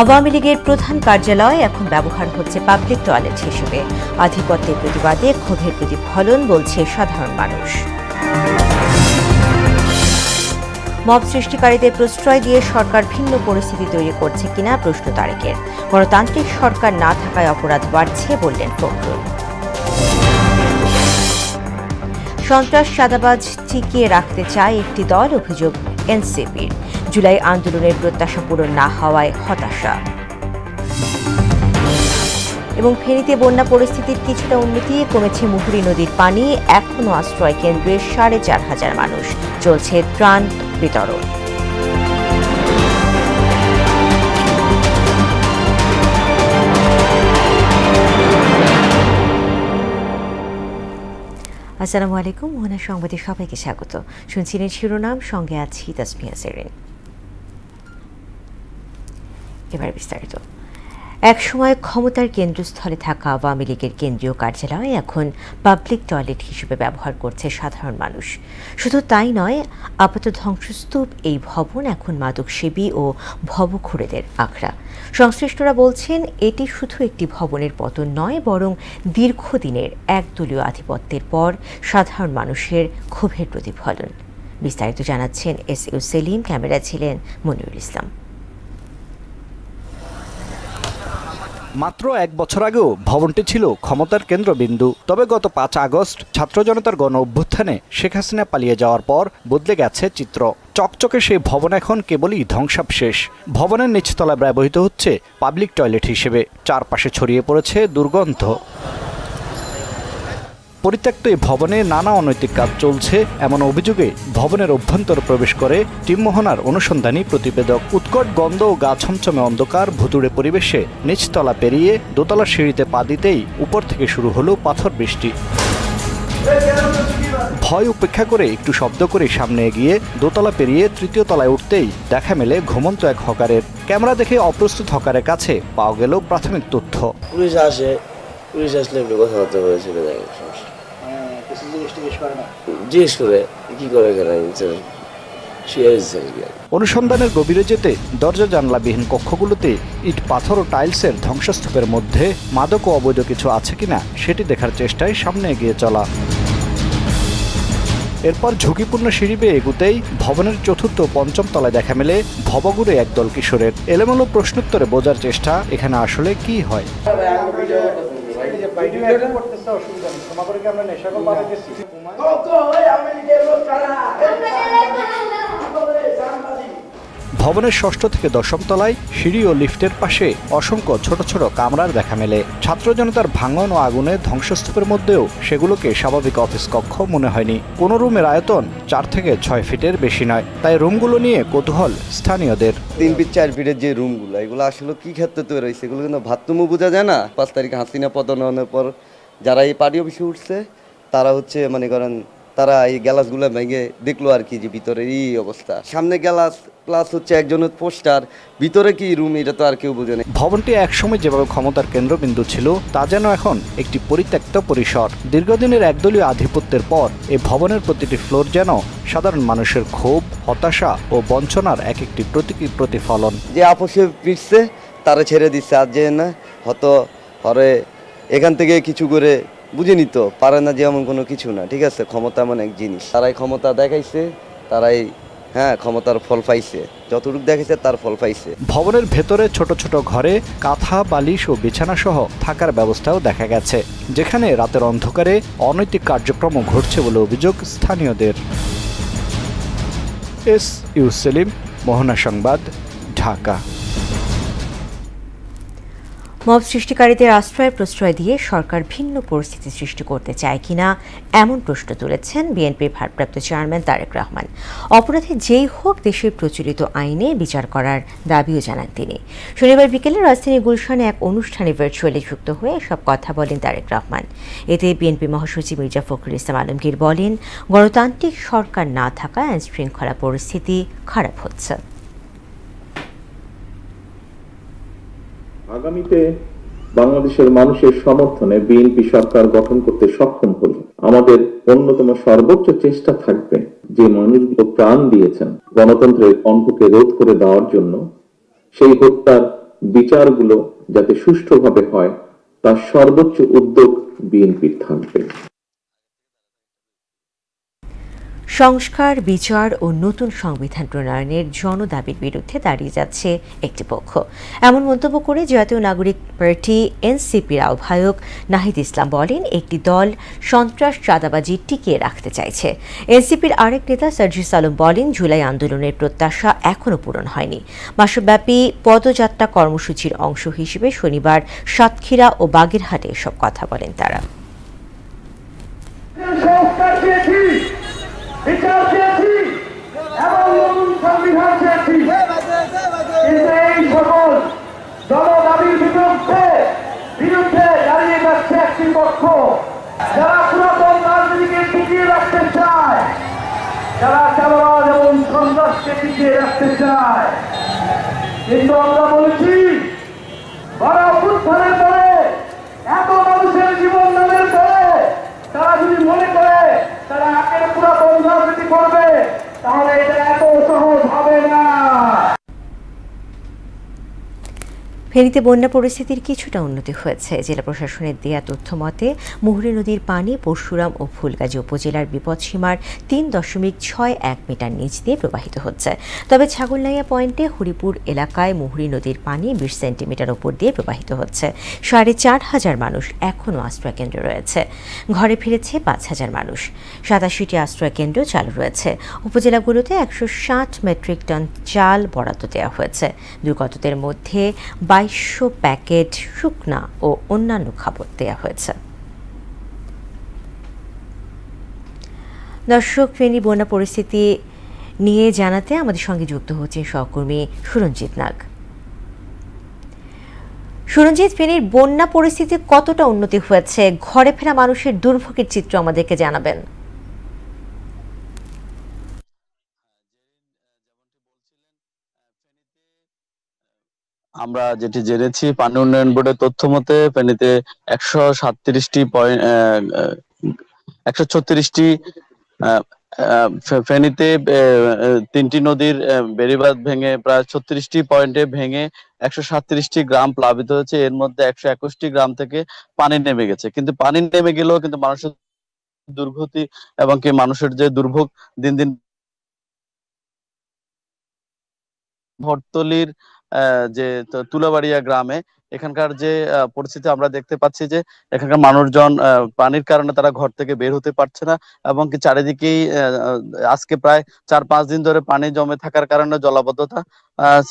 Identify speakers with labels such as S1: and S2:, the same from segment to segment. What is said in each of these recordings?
S1: আওয়ামী লীগের প্রধান কার্যালয় এখন ব্যবহার হচ্ছে পাবলিক টয়লেট হিসেবে। আধিপত্যের প্রতিবাদে ক্ষোভের প্রতিফলন বলছে সাধারণ মানুষ। মব সৃষ্টিকারীদের প্রশ্রয় দিয়ে সরকার ভিন্ন পরিস্থিতি তৈরি করছে কিনা প্রশ্ন তারেকের। গণতান্ত্রিক সরকার না থাকায় অপরাধ বাড়ছে বললেন ফখরুল। সন্ত্রাস চাঁদাবাজ টিকিয়ে রাখতে চায় একটি দল, অভিযোগ এনসিপির। জুলাই আন্দোলনের প্রত্যাশা পূরণ না হওয়ায় হতাশা। এবং ফেনীতে বন্যা পরিস্থিতির কিছুটা উন্নতি, কমেছে মুহুরী নদীর পানি। এখনও আশ্রয় কেন্দ্রে ৪,৫০০ মানুষ। চলছে ত্রাণ বিতরণ। আসসালামু আলাইকুম, মোহনা সংবাদে সবাইকে স্বাগত। শুনছিলেন শিরোনাম, সঙ্গে আছি তাসমিয়া সেরিন। এবার বিস্তারিত। একসময় ক্ষমতার কেন্দ্রস্থলে থাকা আওয়ামী লীগের কেন্দ্রীয় কার্যালয় এখন পাবলিক টয়লেট হিসেবে ব্যবহার করছে সাধারণ মানুষ। শুধু তাই নয়, আপাত ধ্বংসস্তূপ এই ভবন এখন মাদকসেবী ও ভবঘুরেদের আখড়া। সংশ্লিষ্টরা বলছেন, এটি শুধু একটি ভবনের পতন নয়, বরং দীর্ঘদিনের একদলীয় আধিপত্যের পর সাধারণ মানুষের ক্ষোভের প্রতিফলন। বিস্তারিত জানাচ্ছেন এস.ইউ সেলিম, ক্যামেরা ছিলেন মনিরুল ইসলাম।
S2: মাত্র এক বছর আগেও ভবনটি ছিল ক্ষমতার কেন্দ্রবিন্দু। তবে গত ৫ আগস্ট ছাত্র জনতার গণ অভ্যুত্থানে শেখ হাসিনা পালিয়ে যাওয়ার পর বদলে গেছে চিত্র। চকচকে সেই ভবন এখন কেবলই ধ্বংসাবশেষ। ভবনের নিচতলায় ব্যবহৃত হচ্ছে পাবলিক টয়লেট হিসেবে। চারপাশে ছড়িয়ে পড়েছে দুর্গন্ধ। পরিত্যক্ত এই ভবনে নানা অনৈতিক কাজ চলছে এমন অভিযোগে ভবনের অভ্যন্তরে প্রবেশ করে টিম মোহনার অনুসন্ধানী প্রতিবেদক। উৎকট গন্ধ ও গা ছমছমে অন্ধকার ভুতুড়ে পরিবেশে নিচতলা পেরিয়ে দোতলার সিঁড়িতে পা দিতেই উপর থেকে শুরু হলো পাথর বৃষ্টি। ভয় উপেক্ষা করে একটু শব্দ করে সামনে এগিয়ে দোতলা পেরিয়ে তৃতীয় তলায় উঠতেই দেখা মেলে ঘুমন্ত এক হকারের। ক্যামেরা দেখে অপ্রস্তুত হকারের কাছে পাওয়া গেল প্রাথমিক তথ্য।
S3: পুলিশ আসলে কথাবার্তা বলেছিল, জিজ্ঞেস করে কি করে
S2: অনুসন্ধানের গভীরে যেতে দরজা জানলাবিহীন কক্ষগুলোতে ইট পাথর ও টাইলসের ধ্বংসস্তূপের মধ্যে মাদক ও অবৈধ কিছু আছে কিনা সেটি দেখার চেষ্টায় সামনে এগিয়ে চলা। এরপর ঝুঁকিপূর্ণ সিঁড়ি বেয়ে এগুতেই ভবনের চতুর্থ ও পঞ্চম তলায় দেখা মেলে ভবঘুরে একদল কিশোরের। এলোমেলো প্রশ্নোত্তরে বোঝার চেষ্টা, এখানে আসলে কি হয়। ভবনের ষষ্ঠ থেকে দশম তলায় সিঁড়ি ও লিফটের পাশে অসংখ্য ছোট ছোট কামরার দেখা মেলে। ছাত্র জনতার ভাঙন ও আগুনে ধ্বংসস্তূপের মধ্যেও সেগুলোকে স্বাভাবিক অফিস কক্ষ মনে হয়নি। কোন রুমের আয়তন ৪ থেকে ৬ ফিটের বেশি নয়। তাই রুমগুলো নিয়ে কৌতূহল স্থানীয়দের।
S4: ৩ ফিট ৪ ফিটের যে রুমগুলো, এগুলো আসলে কি ক্ষেত্রে তৈরি হয়েছে, এগুলো কিন্তু ভাততুমও বোঝা যায় না। ৫ তারিখে হাসিনা পতনের পর যারা এই পার্টি অফিসে উঠছে তারা মনে করেন তারা এই গ্যালাসগুলো ভেঙে দেখলো আর কি, যে ভিতরে এই অবস্থা। সামনে গ্যালাস প্লাস একজনের পোস্টার, ভিতরে কি রুম এটা তো আর কেউ বোঝে না।
S2: ভবনটি একসময় যেভাবে ক্ষমতার কেন্দ্রবিন্দু ছিল তা যেন এখন একটি পরিত্যক্ত পরিসর। দীর্ঘদিনের একদলীয় আধিপত্যের পর এই ভবনের প্রতিটি ফ্লোর যেন সাধারণ মানুষের ক্ষোভ, হতাশা ও বঞ্চনার এক একটি প্রতীকী প্রতিফলন।
S4: যে আপোষে পিছছে তারা ছেড়ে দিচ্ছে, আর যে না হয়তো হরে এখান থেকে কিছু করে বুঝে নিত পারে না, যে এমন কোনো কিছু না। ঠিক আছে, ক্ষমতা এমন এক জিনিস, তারাই ক্ষমতা দেখাইছে, তারাই ক্ষমতার ফল পাইছে, যতটুকু দেখাইছে তার ফল পাইছে।
S2: ভবনের ভেতরে ছোট ছোট ঘরে কাঁথা, বালিশ ও বিছানা সহ থাকার ব্যবস্থাও দেখা গেছে, যেখানে রাতের অন্ধকারে অনৈতিক কার্যক্রম ঘটছে বলে অভিযোগ স্থানীয়দের। এস.ইউ সেলিম, মোহনা সংবাদ, ঢাকা।
S1: মব সৃষ্টিকারীদের আশ্রয় প্রশ্রয় দিয়ে সরকার ভিন্ন পরিস্থিতি সৃষ্টি করতে চায় কিনা এমন প্রশ্ন তুলেছেন বিএনপির ভারপ্রাপ্ত চেয়ারম্যান তারেক রহমান। অপরাধী যেই হোক, দেশের প্রচলিত আইনে বিচার করার দাবিও জানান তিনি। শনিবার বিকেলে রাজধানী গুলশানে এক অনুষ্ঠানে ভার্চুয়ালি যুক্ত হয়ে এসব কথা বলেন তারেক রহমান। এতে বিএনপি মহাসচিব মির্জা ফখরুল ইসলাম আলমগীর বলেন, গণতান্ত্রিক সরকার না থাকায় আইনশৃঙ্খলা পরিস্থিতি খারাপ হচ্ছে।
S5: আগামীতে বাংলাদেশের মানুষের সমর্থনে বিএনপি সরকার গঠন করতে সক্ষম হলে আমাদের অন্যতম সর্বোচ্চ চেষ্টা থাকবে যে মানুষগুলো প্রাণ দিয়েছেন গণতন্ত্রের কণ্ঠকে রোধ করে দেওয়ার জন্য, সেই হত্যার বিচারগুলো যাতে সুষ্ঠুভাবে হয় তার সর্বোচ্চ উদ্যোগ বিএনপির থাকবে।
S1: সংস্কার, বিচার ও নতুন সংবিধান প্রণয়নের জনদাবির বিরুদ্ধে দাঁড়িয়ে যাচ্ছে একটি পক্ষ, এমন মন্তব্য করে জাতীয় নাগরিক পার্টি এনসিপির আহ্বায়ক নাহিদ ইসলাম বলেন, একটি দল সন্ত্রাস চাঁদাবাজি টিকিয়ে রাখতে চাইছে। এনসিপির আরেক নেতা সার্জিস আলম বলেন, জুলাই আন্দোলনের প্রত্যাশা এখনও পূরণ হয়নি। মাসব্যাপী পদযাত্রা কর্মসূচির অংশ হিসেবে শনিবার সাতক্ষীরা ও বাগেরহাটে এসব কথা বলেন তারা।
S6: বিচার চেয়েছি এবং নতুন সংবিধান চেয়েছি, কিন্তু এই সকল জনদাবির বিরুদ্ধে দাঁড়িয়ে যাচ্ছে একটি পক্ষ, যারা পুরাতন রাজনীতিকে টিকিয়ে রাখতে চায়, যারা চাঁদাবাজ এবং সন্ত্রাসকে টিকিয়ে রাখতে চায়। কিন্তু আমরা বলেছি, বড় অভ্যুত্থানের পরে এত মানুষের জীবন দানের পরে তারা যদি মনে করে তারা আগে পুরাতন রাজনীতি করবে, তাহলে এটা এত সহজ হবে না।
S1: ফেনীতে বন্যা পরিস্থিতির কিছুটা উন্নতি হয়েছে। জেলা প্রশাসনের দেয়া তথ্য মতে মুহুরী নদীর পানি পরশুরাম ও ফুলগাজী উপজেলার বিপদসীমার ৩.61 মিটার নিচ দিয়ে প্রবাহিত হচ্ছে। তবে ছাগলনাইয়া পয়েন্টে হরিপুর এলাকায় মুহুরী নদীর পানি ২০ সেন্টিমিটার ওপর দিয়ে প্রবাহিত হচ্ছে। ৪,৫০০ মানুষ এখনও আশ্রয়কেন্দ্রে রয়েছে। ঘরে ফিরেছে ৫,০০০ মানুষ। ৮৭টি আশ্রয়কেন্দ্র চালু রয়েছে। উপজেলাগুলোতে ১৬০ মেট্রিক টন চাল বরাদ্দ দেওয়া হয়েছে। দুর্গতদের মধ্যে ২২০০ প্যাকেট শুকনা ও অন্যান্য খাবার দেওয়া হয়েছে। দর্শক, ফেনী বন্যা পরিস্থিতি নিয়ে জানাতে আমাদের সঙ্গে যুক্ত হচ্ছে সহকর্মী সুরঞ্জিত নাগ। সুরঞ্জিত, ফেনীর বন্যা পরিস্থিতি কতটা উন্নতি হয়েছে? ঘরে ফেরা মানুষের দুর্ভোগের চিত্র আমাদেরকে জানাবেন।
S7: আমরা যেটি জেনেছি, পানি উন্নয়ন বোর্ডের তথ্য মতে ফেনীতে 136টি ফেনীতে 3টি নদীর বেড়িবাঁধ ভেঙে প্রায় 36টি পয়েন্টে ভেঙে 137টি গ্রাম প্লাবিত হয়েছে। এর মধ্যে 121টি গ্রাম থেকে পানি নেমে গেছে। কিন্তু পানি নেমে গেলেও কিন্তু মানুষের দুর্গতি এবং কি মানুষের যে দুর্ভোগ দিন দিন ভটতলির যে তুলাবাড়িয়া গ্রামে এখানকার যে পরিস্থিতি আমরা দেখতে পাচ্ছি যে এখানকার মানুষজন পানির কারণে তারা ঘর থেকে বের হতে পারছে না এবং কি চারিদিকেই আজকে প্রায় ৪-৫ দিন ধরে পানি জমে থাকার কারণে জলাবদ্ধতা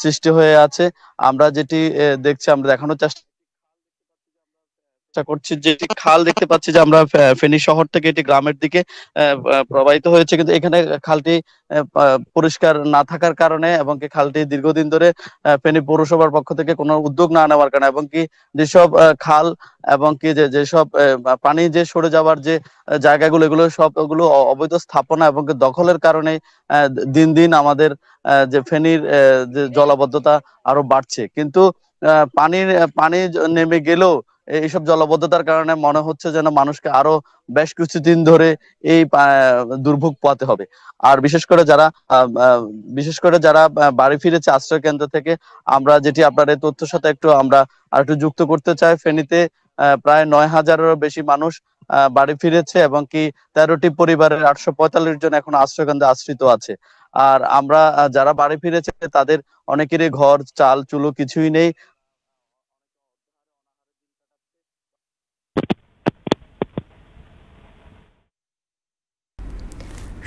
S7: সৃষ্টি হয়ে আছে। আমরা যেটি দেখছি, আমরা দেখানোর চেষ্টা করছি যে খাল দেখতে পাচ্ছি যে আমরা ফেনী শহর থেকে এটি গ্রামের দিকে প্রবাহিত হয়েছে, কিন্তু এখানে খালটি পরিষ্কার না থাকার কারণে এবং কি খালটি দীর্ঘদিন ধরে ফেনী পৌরসভার পক্ষ থেকে কোনো উদ্যোগ না নেওয়ার কারণে এবং কি যেসব খাল এবং কি যেসব পানি যে সরে যাওয়ার যে জায়গাগুলো, এগুলো সবগুলো অবৈধ স্থাপনা এবং দখলের কারণে দিন দিন আমাদের যে ফেনীর যে জলাবদ্ধতা আরো বাড়ছে। কিন্তু পানি নেমে গেলেও এইসব জলাবদ্ধতার কারণে মনে হচ্ছে যেন মানুষকে আরো বেশ কিছুদিন ধরে এই দুর্ভোগ পোহাতে হবে। আর বিশেষ করে যারা বাড়ি ফিরেছে আশ্রয় কেন্দ্র থেকে, আমরা যেটি আপনার এই তথ্যের সাথে আমরা একটু যুক্ত করতে চাই। ফেনীতে প্রায় ৯,০০০-এরও বেশি মানুষ বাড়ি ফিরেছে এবং কি ১৩টি পরিবারের ৮৪৫ জন এখন আশ্রয় কেন্দ্রে আশ্রিত আছে। আর আমরা যারা বাড়ি ফিরেছে তাদের অনেকেরই ঘর, চাল, চুলো কিছুই নেই।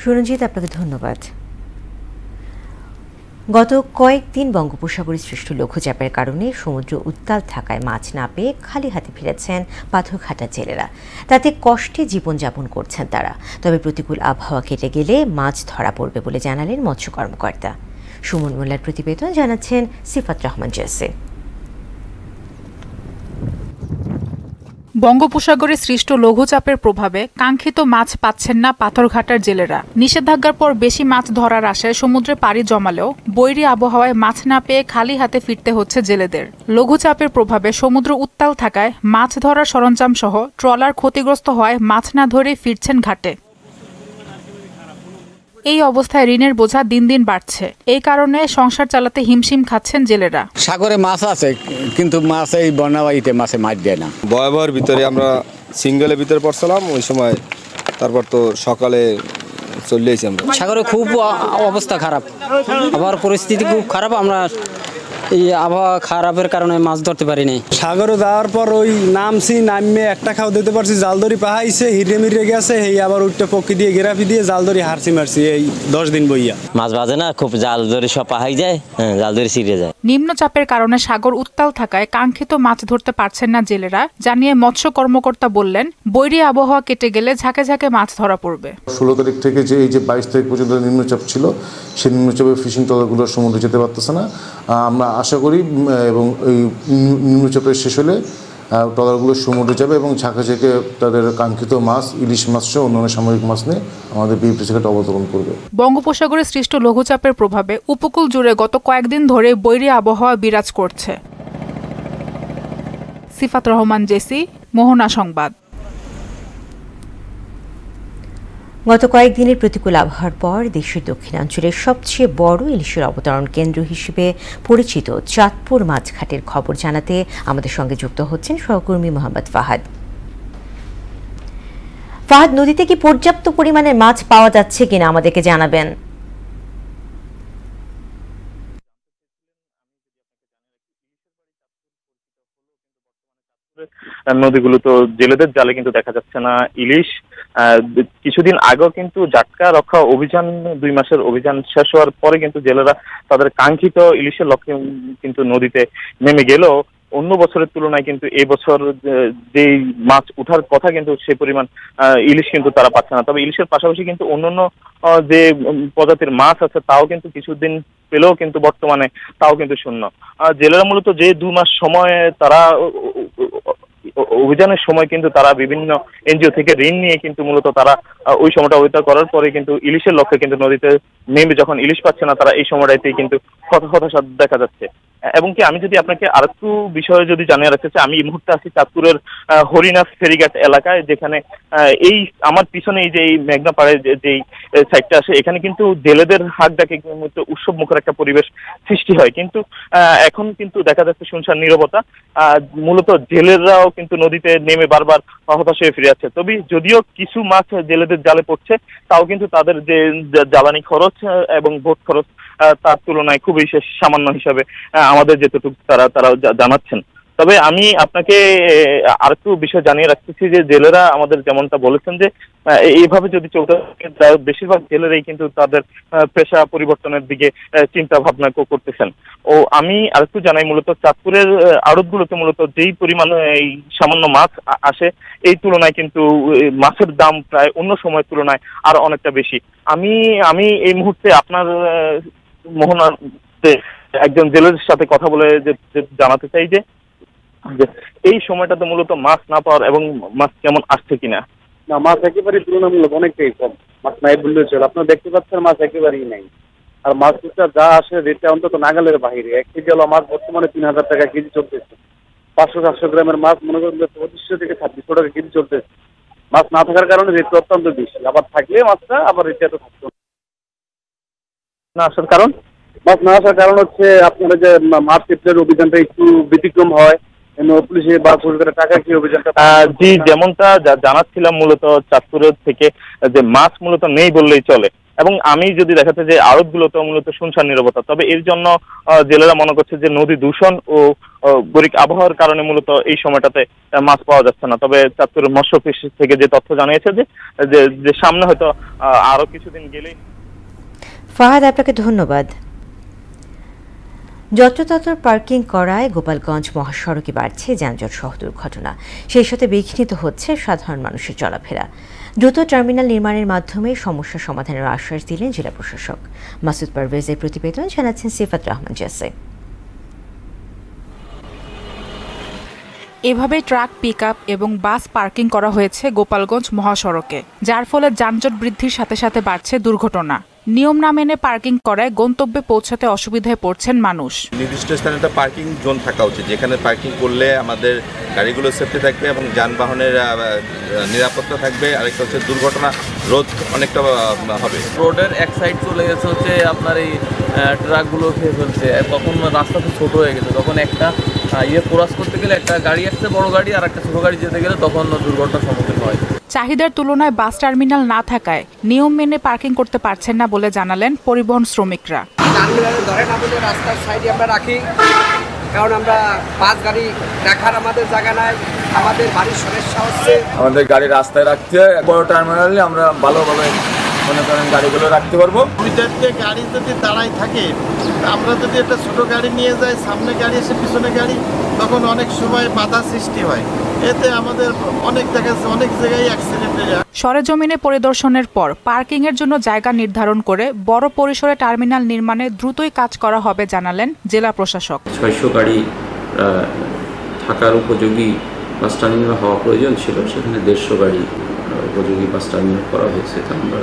S1: সুরঞ্জিত, আপনাকে ধন্যবাদ। গত কয়েকদিন বঙ্গোপসাগরে সৃষ্ট লঘুচাপের কারণে সমুদ্র উত্তাল থাকায় মাছ না পেয়ে খালি হাতে ফিরেছেন পাথরঘাটার জেলেরা। তাতে কষ্টে জীবনযাপন করছেন তারা। তবে প্রতিকূল আবহাওয়া কেটে গেলে মাছ ধরা পড়বে বলে জানালেন মৎস্য কর্মকর্তা। সুমন মোল্লার প্রতিবেদন জানাচ্ছেন সিফাত রহমান জেসে।
S8: বঙ্গোপসাগরে সৃষ্ট লঘুচাপের প্রভাবে কাঙ্ক্ষিত মাছ পাচ্ছেন না পাথরঘাটার জেলেরা। নিষেধাজ্ঞার পর বেশি মাছ ধরার আশায় সমুদ্রে পাড়ি জমালেও বৈরী আবহাওয়ায় মাছ না পেয়ে খালি হাতে ফিরতে হচ্ছে জেলেদের। লঘুচাপের প্রভাবে সমুদ্র উত্তাল থাকায় মাছ ধরার সরঞ্জাম সহ ট্রলার ক্ষতিগ্রস্ত হওয়ায় মাছ না ধরে ফিরছেন ঘাটে। এই অবস্থায় ঋণের বোঝা দিন দিন বাড়ছে। এই কারণে সংসার চালাতে হিমশিম খাচ্ছেন জেলেরা।
S9: সাগরে মাছ আছে, কিন্তু মাছ এই বন্যাবাড়িতে মাছে মাছ দেয় না।
S10: ভয়াবহের ভিতরে আমরা সিঙ্গেলের ভিতরে পড়ছিলাম ওই সময়, তারপর তো সকালে চলে এসেছি আমরা।
S11: সাগরে খুব অবস্থা খারাপ, আবার পরিস্থিতি খুব খারাপ। আমরা এই আবহাওয়া খারাপের কারণে মাছ ধরতে পারিনি।
S12: সাগরে যাওয়ার পর ওই নামছি, নামে একটা খাও দিতে পারছি, জালদরি পাহাইছে, হিরে মিরে গেছে, এই আবার উঠতে পক্ষি দিয়ে গেরাফি দিয়ে জালদরি হারছি মারছি এই 10 দিন বইয়া।
S13: মাছ বাজে না, খুব জালদরি সব পাহাই যায়, জালদরি ছিঁড়ে যায়।
S8: নিম্নচাপের কারণে সাগর উত্তাল থাকায় কাঙ্ক্ষিত মাছ ধরতে পারছেন না জেলেরা জানিয়ে মৎস্য কর্মকর্তা বললেন, বৈরী আবহাওয়া কেটে গেলে ঝাঁকে ঝাঁকে মাছ ধরা পড়বে।
S14: 16 তারিখ থেকে যে এই যে 22 তারিখ পর্যন্ত নিম্নচাপ ছিল, সেই নিম্নচাপে ফিশিং ট্রলারগুলো সমুদ্রে যেতে পারতেছে না। আমরা আশা করি এবং এই নিম্নচাপের শেষ হলে ট্রলারগুলো সমুদ্রে যাবে এবং ঝাঁকে ঝাঁকে তাদের কাঙ্ক্ষিত মাছ, ইলিশ মাছ সহ অন্যান্য সামুদ্রিক মাছ নিয়ে আমাদের বিএফটিসি ঘাটে অবতরণ করবে।
S8: বঙ্গোপসাগরে সৃষ্ট লঘুচাপের প্রভাবে উপকূল জুড়ে গত কয়েকদিন ধরে বৈরী আবহাওয়া বিরাজ করছে। সিফাত রহমান, জেসি, মোহনা সংবাদ।
S1: গত কয়েকদিনের প্রতিকূল আবহাওয়ার পর দেশের দক্ষিণাঞ্চলের সবচেয়ে বড় ইলিশের অবতরণ কেন্দ্র হিসেবে পরিচিত চাঁদপুর মাছঘাটের খবর জানাতে আমাদের সঙ্গে যুক্ত হচ্ছেন সহকর্মী মোহাম্মদ ফাহাদ। ফাহাদ, নদীতে কি পর্যাপ্ত পরিমাণে মাছ পাওয়া যাচ্ছে কিনা আমাদেরকে জানাবেন।
S15: নদীগুলো তো জেলেদের জালে কিন্তু দেখা যাচ্ছে না ইলিশ। কিছুদিন আগেও কিন্তু জাটকা রক্ষা অভিযান 2 মাসের অভিযান শেষ হওয়ার পরে কিন্তু জেলেরা তাদের কাঙ্ক্ষিত ইলিশের লক্ষ্যে কিন্তু নদীতে নেমে গেলেও অন্য বছরের তুলনায় কিন্তু এই বছর যে মাছ উঠার কথা কিন্তু সেই পরিমাণ ইলিশ কিন্তু তারা পাচ্ছে না। তবে ইলিশের পাশাপাশি কিন্তু অন্যান্য যে প্রজাতির মাছ আছে তাও কিন্তু কিছুদিন পেলেও কিন্তু বর্তমানে তাও কিন্তু শূন্য। জেলেরা মূলত যে 2 মাস সময় তারা অভিযানের সময় কিন্তু তারা বিভিন্ন এনজিও থেকে ঋণ নিয়ে কিন্তু মূলত তারা ওই সময়টা অতিবাহিত করার পরে কিন্তু ইলিশের লক্ষ্যে কিন্তু নদীতে নেমে যখন ইলিশ পাচ্ছে না তারা এই সময়টাতেই কিন্তু হতাশা দেখা যাচ্ছে। এবং কি আমি যদি আপনাকে আরেকটু বিষয়ে যদি জানিয়ে রাখতে চাই, আমি এই মুহূর্তে আছি চাঁদপুরের হরিনাথ ফেরিঘাট এলাকায়, যেখানে এই আমার পিছনে এই যে মেঘনা পাড়ে যেই সাইডটা আসে এখানে কিন্তু জেলেদের হাক ডাকে উৎসব মুখর একটা পরিবেশ সৃষ্টি হয়। কিন্তু এখন কিন্তু দেখা যাচ্ছে শুনশান নীরবতা। মূলত জেলেরাও কিন্তু নদীতে নেমে বারবার হতাশ হয়ে ফিরে যাচ্ছে। তবে যদিও কিছু মাছ জেলেদের জালে পড়ছে, তাও কিন্তু তাদের যে জ্বালানি খরচ এবং বোট খরচ তার তুলনায় খুবই সামান্য হিসাবে আমাদের যেটুকু তারা জানাচ্ছেন। তবে আমি আপনাকে আরেকটু বিষয় জানিয়ে রাখতেছি যে জেলেরা আমাদের যেমনটা বলেছেন যে এইভাবে যদি চলতে থাকে বেশিরভাগ জেলেরাই কিন্তু তাদের পেশা পরিবর্তনের দিকে চিন্তা ভাবনা করতেছেন। ও আমি আরেকটু জানাই, মূলত চাঁদপুরের আড়তগুলোতে মূলত যেই পরিমাণ এই সামান্য মাছ আসে এই তুলনায় কিন্তু মাছের দাম প্রায় অন্য সময়ের তুলনায় আরো অনেকটা বেশি। আমি এই মুহূর্তে আপনার মোহনাতে একজন জেলের সাথে কথা বলে জানাতে চাই যে এই সময়টাতে মূলত মাছ না পাওয়ার এবং মাছ কেমন আসছে কিনা।
S16: না, মাছ একেবারেই তুলনামূলক অনেকটাই কম, মাছ নাই বললেও চলে। আপনারা দেখতে পাচ্ছেন মাছ একেবারেই নাই। আর মাছটা যা আসে রেটটা অন্তত নাগালের বাহিরে। 1 কেজি মাছ বর্তমানে 3000 টাকা কেজি চলতেছে। 500-700 গ্রামের মাছ মনে করেন 2500 থেকে 2600 টাকা কেজি চলতেছে। মাছ না থাকার কারণে রেট অত্যন্ত বেশি, আবার থাকলে মাছটা আবার রেটটা তো থাকতো না। আসার কারণ মাছ না আসার কারণ হচ্ছে আপনারা যে মাছ ক্ষেত্রের অভিযানটা একটু ব্যতিক্রম হয়, পুলিশে বা সরকারের টাকা কি অভিযানটা।
S15: জি, যেমনটা জানাচ্ছিলাম মূলত চাঁদপুরের থেকে যে মাছ মূলত নেই বললেই চলে। এবং আমি যদি দেখাতে যে আড়তগুলোতে মূলত শুনশান নীরবতা। তবে এর জন্য জেলেরা মনে করছে যে নদী দূষণ ও বৈরী আবহাওয়ার কারণে মূলত এই সময়টাতে মাছ পাওয়া যাচ্ছে না। তবে চাঁদপুরের মৎস্য অফিস থেকে যে তথ্য জানিয়েছে যে সামনে হয়তো আরো কিছুদিন গেলেই।
S1: ফাহাদ, আপনাকে ধন্যবাদ। যত্রতত্র পার্কিং করায় গোপালগঞ্জ মহাসড়কে বাড়ছে যানজট সহ দুর্ঘটনা, সেই সাথে বিঘ্নিত হচ্ছে সাধারণ মানুষের চলাফেরা। দ্রুত টার্মিনাল নির্মাণের মাধ্যমে সমস্যা সমাধানের আশ্বাস দিলেন জেলা প্রশাসক। মাসুদ পারভেজের প্রতিবেদন জানাচ্ছেন সিফাত রহমান জেসে।
S8: এভাবে ট্রাক, পিকআপ এবং বাস পার্কিং করা হয়েছে গোপালগঞ্জ মহাসড়কে, যার ফলে যানজট বৃদ্ধির সাথে সাথে বাড়ছে দুর্ঘটনা। নিয়ম না মেনে পার্কিং করায় গন্তব্যে পৌঁছাতে অসুবিধায় পড়ছেন মানুষ।
S17: নির্দিষ্ট স্থানে একটা পার্কিং জোন থাকা উচিত, যেখানে পার্কিং করলে আমাদের গাড়িগুলো সেফটি থাকবে এবং যানবাহনের নিরাপত্তা থাকবে। আরেকটা হচ্ছে দুর্ঘটনা রোধ অনেকটা হবে।
S18: রোডের এক সাইড চলে গেছে হচ্ছে আপনার এই ট্রাকগুলো খেয়ে ফেলছে, তখন রাস্তা তো ছোটো হয়ে গেছে, তখন একটা ক্রস করতে গেলে একটা গাড়ি আসছে বড় গাড়ি আর একটা ছোটো গাড়ি যেতে গেলে তখন দুর্ঘটনার সম্মুখীন হয়।
S8: চাহিদার তুলনায় বাস টার্মিনাল না থাকায় নিয়ম মেনে পার্কিং করতে পারছেন না বলে জানালেন পরিবহন শ্রমিকরা।
S19: ধরেন আমাদের রাস্তার সাইডে আমরা রাখি, কারণ আমরা বাস গাড়ি রাখার আমাদের জায়গা নাই, আমাদের বাড়ির সমস্যা হচ্ছে।
S10: আমাদের গাড়ি রাস্তায় রাখতে হয়, বড় টার্মিনালে আমরা ভালোভাবে মনে করেন গাড়িগুলো রাখতে পারবো।
S20: গাড়ি যদি দাঁড়াই থাকে, আমরা যদি একটা ছোট গাড়ি নিয়ে যাই, সামনে গাড়ি এসে পিছনে গাড়ি, তখন অনেক সময় বাধা সৃষ্টি হয়। এতে আমাদের অনেক জায়গায় অ্যাক্সিডেন্ট হয়।
S8: সরেজমিনে পরিদর্শনের পর পার্কিং এর জন্য জায়গা নির্ধারণ করে বড় পরিসরে টার্মিনাল নির্মাণে দ্রুতই কাজ করা হবে জানালেন জেলা প্রশাসক।
S21: 600 গাড়ি থাকার উপযোগী বাস টার্মিনাল হওয়া প্রয়োজন ছিল, সেখানে 150 গাড়ি উপযোগী বাস টার্মিনাল করা হয়েছে। আমরা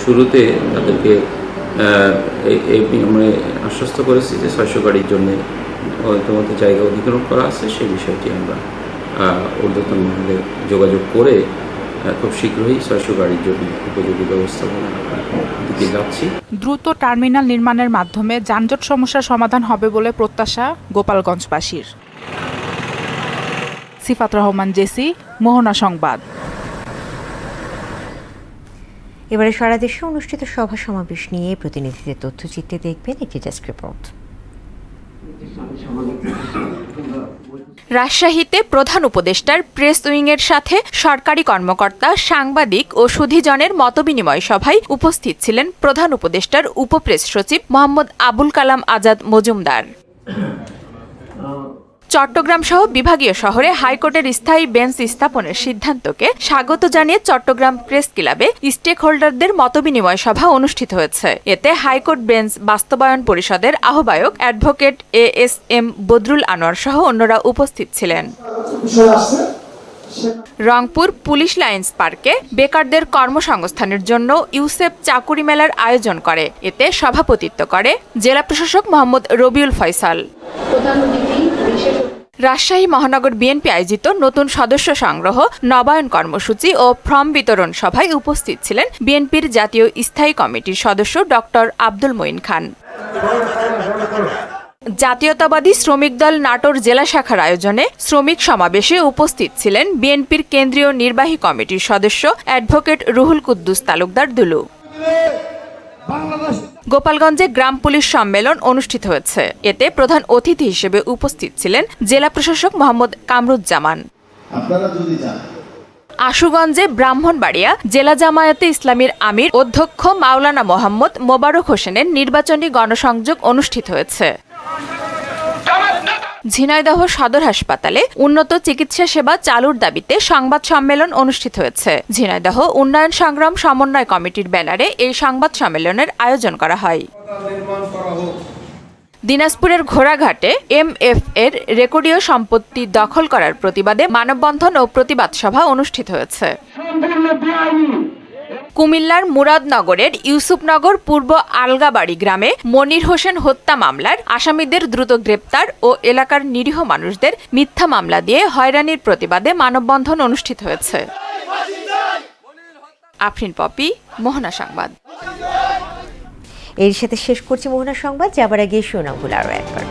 S21: শুরুতে তাদেরকে এই নিয়মে আশ্বস্ত করেছি যে 600 গাড়ির জন্য ইতিমধ্যে জায়গা অধিগ্রহণ করা আছে, সেই বিষয়টি আমরা ঊর্ধ্বতন মহলে যোগাযোগ করে খুব শীঘ্রই 600 গাড়ির জন্য উপযোগী ব্যবস্থাপনা দিতে যাচ্ছি।
S8: দ্রুত টার্মিনাল নির্মাণের মাধ্যমে যানজট সমস্যার সমাধান হবে বলে প্রত্যাশা গোপালগঞ্জবাসীর। সিফাত রহমান, জেসি, মোহনা সংবাদ।
S1: এবারে সারা দেশে অনুষ্ঠিত সভা সমাবেশ নিয়ে প্রতিনিধিদের তথ্যচিত্রে দেখবেন একটি ডেস্ক রিপোর্ট।
S22: রাজশাহীতে প্রধান উপদেষ্টার প্রেস উইংয়ের সাথে সরকারি কর্মকর্তা, সাংবাদিক ও সুধীজনের মতবিনিময় সভায় উপস্থিত ছিলেন প্রধান উপদেষ্টার উপপ্রেস সচিব মোহাম্মদ আবুল কালাম আজাদ মজুমদার। চট্টগ্রাম সহ বিভাগীয় শহরে হাইকোর্টের স্থায়ী বেঞ্চ স্থাপনের সিদ্ধান্তকে স্বাগত জানিয়ে চট্টগ্রাম প্রেস ক্লাবে স্টেক হোল্ডারদের মতবিনিময় সভা অনুষ্ঠিত হয়েছে। এতে হাইকোর্ট বেঞ্চ বাস্তবায়ন পরিষদের আহ্বায়ক অ্যাডভোকেট ASM বদরুল আনোয়ার সহ অন্যরা উপস্থিত ছিলেন। রংপুর পুলিশ লাইন্স পার্কে বেকারদের কর্মসংস্থানের জন্য ইউসেফ চাকুরি মেলার আয়োজন করে। এতে সভাপতিত্ব করে জেলা প্রশাসক মোহাম্মদ রবিউল ফয়সাল। রাজশাহী মহানগর বিএনপি আয়োজিত নতুন সদস্য সংগ্রহ, নবায়ন কর্মসূচি ও ফর্ম বিতরণ সভায় উপস্থিত ছিলেন বিএনপির জাতীয় স্থায়ী কমিটির সদস্য ডক্টর আব্দুল মঈন খান। জাতীয়তাবাদী শ্রমিক দল নাটোর জেলা শাখার আয়োজনে শ্রমিক সমাবেশে উপস্থিত ছিলেন বিএনপির কেন্দ্রীয় নির্বাহী কমিটির সদস্য অ্যাডভোকেট রুহুল কুদ্দুস তালুকদার দুলু। গোপালগঞ্জে গ্রাম পুলিশ সম্মেলন অনুষ্ঠিত হয়েছে। এতে প্রধান অতিথি হিসেবে উপস্থিত ছিলেন জেলা প্রশাসক মোহাম্মদ কামরুজ্জামান। আশুগঞ্জে ব্রাহ্মণবাড়িয়া জেলা জামায়াতে ইসলামীর আমির অধ্যক্ষ মাওলানা মোহাম্মদ মোবারক হোসেনের নির্বাচনী গণসংযোগ অনুষ্ঠিত হয়েছে। ঝিনাইদহ সদর হাসপাতালে উন্নত চিকিৎসা সেবা চালুর দাবিতে সংবাদ সম্মেলন অনুষ্ঠিত হয়েছে। ঝিনাইদহ উন্নয়ন সংগ্রাম সমন্বয় কমিটির ব্যানারে এই সংবাদ সম্মেলনের আয়োজন করা হয়। দিনাজপুরের ঘোড়াঘাটে MF এর রেকর্ডীয় সম্পত্তি দখল করার প্রতিবাদে মানববন্ধন ও প্রতিবাদ সভা অনুষ্ঠিত হয়েছে। কুমিল্লার মুরাদনগরের ইউসুফনগর পূর্ব আলগাবাড়ি গ্রামে মনির হোসেন হত্যা মামলার আসামিদের দ্রুত গ্রেপ্তার ও এলাকার নিরীহ মানুষদের মিথ্যা মামলা দিয়ে হয়রানির প্রতিবাদে মানববন্ধন অনুষ্ঠিত হয়েছে। আফরিন পপি, মোহনা সংবাদ।
S1: এর সাথে শেষ করছি মোহনা সংবাদ। যাবার আগে শিরোনামগুলো আরও একবার।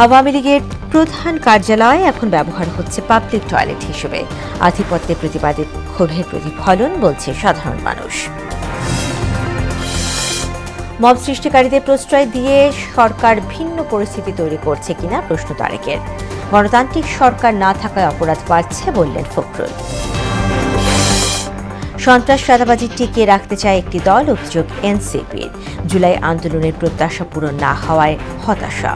S1: আওয়ামী লীগের প্রধান কার্যালয় এখন ব্যবহার হচ্ছে পাবলিক টয়লেট হিসেবে। আধিপত্যের প্রতিবাদে ক্ষোভের প্রতিফলন বলছে সাধারণ মানুষ। মব সৃষ্টিকারীদের প্রশ্রয় দিয়ে সরকার ভিন্ন পরিস্থিতি তৈরি করছে কিনা প্রশ্ন তারেকের। গণতান্ত্রিক সরকার না থাকায় অপরাধ বাড়ছে বললেন ফখরুল। সন্ত্রাস চাঁদাবাজি টিকিয়ে রাখতে চায় একটি দল, অভিযোগ এনসিপির। জুলাই আন্দোলনের প্রত্যাশা পূরণ না হওয়ায় হতাশা।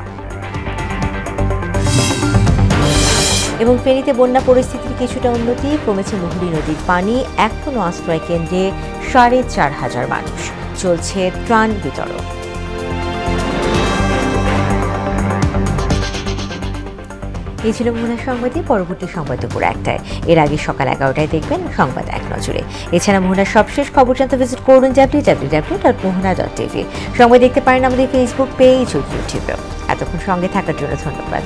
S1: এবং ফেনীতে বন্যা পরিস্থিতির কিছুটা উন্নতি, কমেছে মুহুরী নদীর পানি। এখনও আশ্রয় কেন্দ্রে ৪,৫০০ মানুষ। চলছে ত্রাণ বিতরণ। এই ছিল মোহনা সংবাদে। পরবর্তী সংবাদ দুপুর 1টায়। এর আগে সকাল 11টায় দেখবেন সংবাদ এক নজরে। এছাড়া মোহনার সবশেষ খবর জানতে ভিজিট করুন www.mohana.tv। সংবাদ দেখতে পারেন আমাদের ফেসবুক পেজ ও ইউটিউবে। এতক্ষণ সঙ্গে থাকার জন্য ধন্যবাদ।